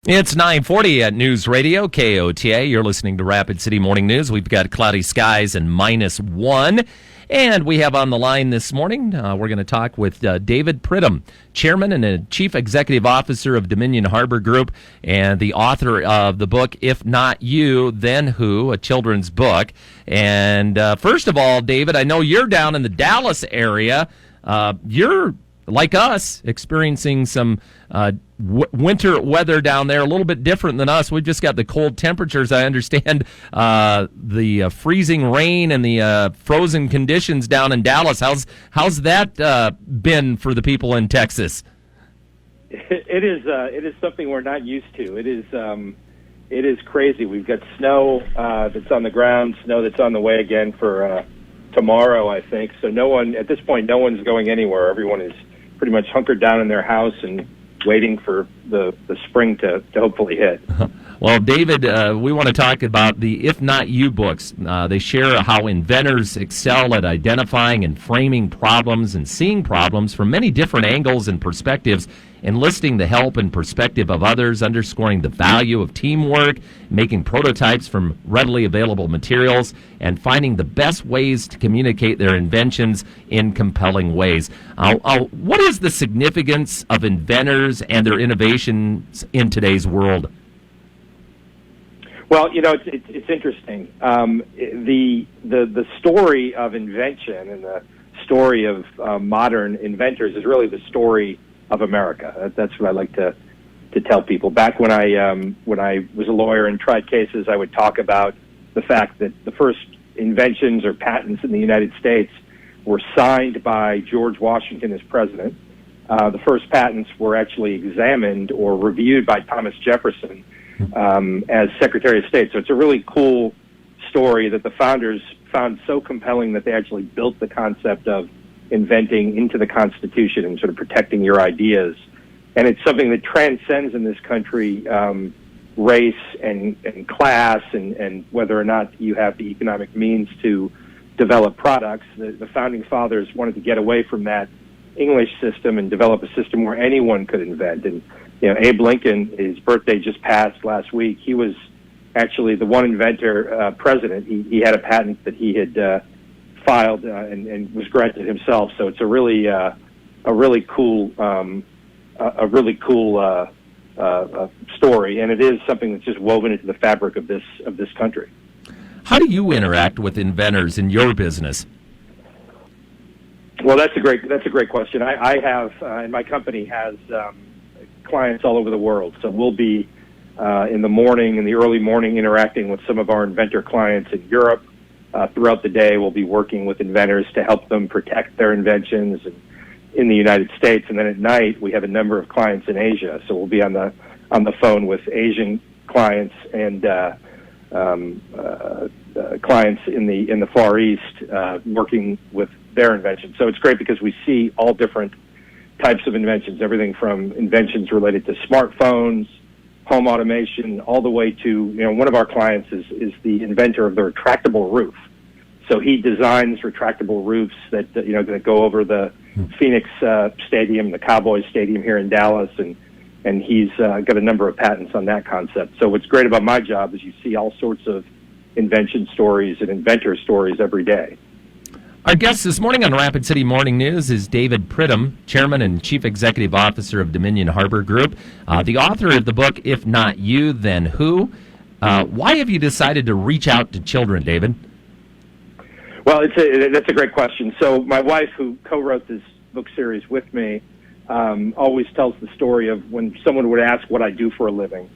It's 9:40 at News Radio, KOTA. You're listening to Rapid City Morning News. We've got cloudy skies and -1. And we have on the line this morning, we're going to talk with David Pridham, Chairman and Chief Executive Officer of Dominion Harbor Group and the author of the book, If Not You, Then Who, a children's book. And first of all, David, I know you're down in the Dallas area. You're, like us, experiencing some winter weather down there, a little bit different than us. We've just got the cold temperatures. I understand the freezing rain and the frozen conditions down in Dallas. How's that been for the people in Texas? It is something we're not used to. It is crazy. We've got snow that's on the ground, snow that's on the way again for tomorrow, I think. So at this point, no one's going anywhere. Everyone is pretty much hunkered down in their house and waiting for the spring to hopefully hit. Well, David, we want to talk about the If Not You books. They share how inventors excel at identifying and framing problems and seeing problems from many different angles and perspectives, enlisting the help and perspective of others, underscoring the value of teamwork, making prototypes from readily available materials, and finding the best ways to communicate their inventions in compelling ways. What is the significance of inventors and their innovations in today's world? Well, it's interesting. The story of invention and the story of modern inventors is really the story of America. That's what I like to tell people. Back when I was a lawyer and tried cases, I would talk about the fact that the first inventions or patents in the United States were signed by George Washington as president. The first patents were actually examined or reviewed by Thomas Jefferson as Secretary of State. So it's a really cool story that the founders found so compelling that they actually built the concept of inventing into the Constitution and sort of protecting your ideas. And it's something that transcends in this country race and class and whether or not you have the economic means to develop products. The founding fathers wanted to get away from that English system and develop a system where anyone could invent. And Abe Lincoln, his birthday just passed last week. He was actually the one inventor president. He had a patent that he had filed and was granted himself. So it's a really cool story, and it is something that's just woven into the fabric of this country. How do you interact with inventors in your business? Well, that's a great question. I have, and my company has clients all over the world. So we'll be in the early morning, interacting with some of our inventor clients in Europe. Throughout the day, we'll be working with inventors to help them protect their inventions in the United States. And then at night, we have a number of clients in Asia. So we'll be on the phone with Asian clients and clients in the Far East, working with their inventions. So it's great because we see all different types of inventions, everything from inventions related to smartphones, home automation, all the way to, one of our clients is the inventor of the retractable roof. So he designs retractable roofs that go over the Phoenix Stadium, the Cowboys Stadium here in Dallas, and he's got a number of patents on that concept. So what's great about my job is you see all sorts of invention stories and inventor stories every day. Our guest this morning on Rapid City Morning News is David Pridham, Chairman and Chief Executive Officer of Dominion Harbor Group, the author of the book, If Not You, Then Who. Why have you decided to reach out to children, David? Well, that's a great question. So my wife, who co-wrote this book series with me, always tells the story of when someone would ask what I do for a living,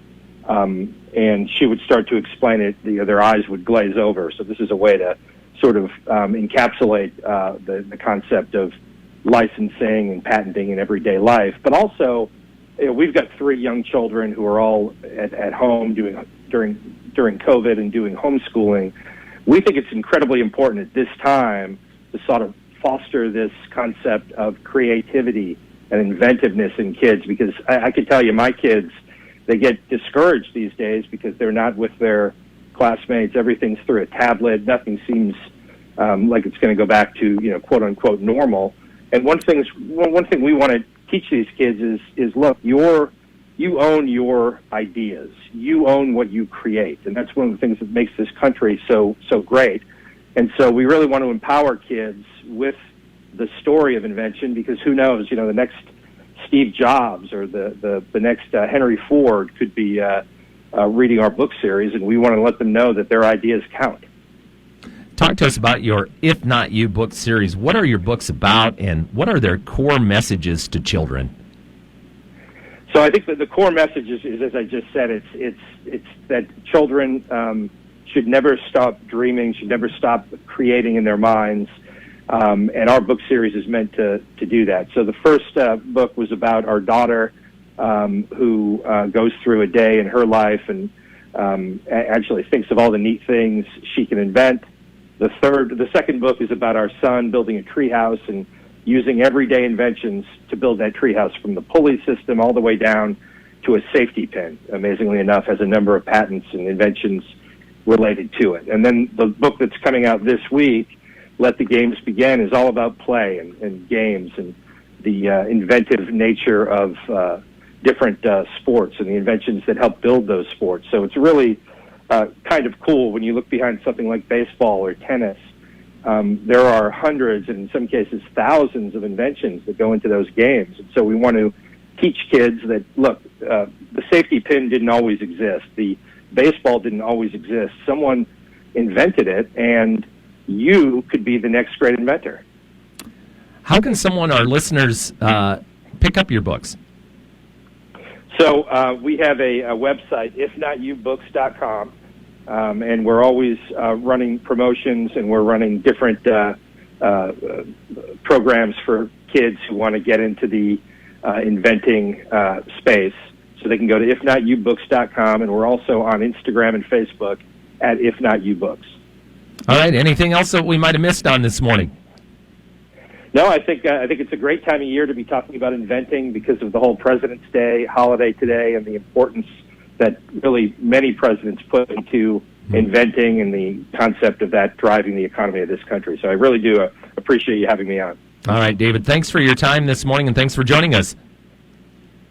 and she would start to explain it, their eyes would glaze over. So this is a way to sort of encapsulate the concept of licensing and patenting in everyday life. But also, we've got 3 young children who are all at home during COVID and doing homeschooling. We think it's incredibly important at this time to sort of foster this concept of creativity and inventiveness in kids, because I can tell you my kids, they get discouraged these days because they're not with their classmates. Everything's through a tablet. Nothing seems like it's going to go back to, quote unquote normal. And one thing we want to teach these kids is look, your you own your ideas. You own what you create, and that's one of the things that makes this country so great. And so we really want to empower kids with the story of invention, because who knows, the next Steve Jobs or the next Henry Ford could be reading our book series, and we want to let them know that their ideas count. Talk to us about your If Not You book series. What are your books about, and what are their core messages to children? So I think that the core message is as I just said, it's that children should never stop dreaming, should never stop creating in their minds, and our book series is meant to do that. So the first book was about our daughter who goes through a day in her life and actually thinks of all the neat things she can invent. The second book is about our son building a treehouse and using everyday inventions to build that treehouse, from the pulley system all the way down to a safety pin. Amazingly enough, has a number of patents and inventions related to it. And then the book that's coming out this week, Let the Games Begin, is all about play and games and the inventive nature of different sports and the inventions that help build those sports. So it's really kind of cool when you look behind something like baseball or tennis. There are hundreds, and in some cases thousands, of inventions that go into those games. And so we want to teach kids that, look, the safety pin didn't always exist. The baseball didn't always exist. Someone invented it, and you could be the next great inventor. How can our listeners, pick up your books? So we have a website, ifnotoubooks.com. And we're always running promotions, and we're running different programs for kids who want to get into the inventing space. So they can go to ifnotoubooks.com, and we're also on Instagram and Facebook at ifnotoubooks. All right. Anything else that we might have missed on this morning? No, I think it's a great time of year to be talking about inventing because of the whole President's Day holiday today and the importance that really many presidents put into inventing and the concept of that driving the economy of this country. So I really do appreciate you having me on. All right, David, thanks for your time this morning, and thanks for joining us.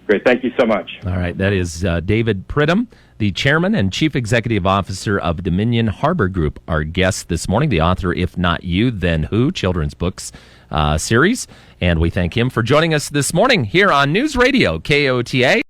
Great. Thank you so much. All right, that is David Pridham, the Chairman and Chief Executive Officer of Dominion Harbor Group, our guest this morning, the author, If Not You, Then Who, children's books series. And we thank him for joining us this morning here on News Radio, KOTA.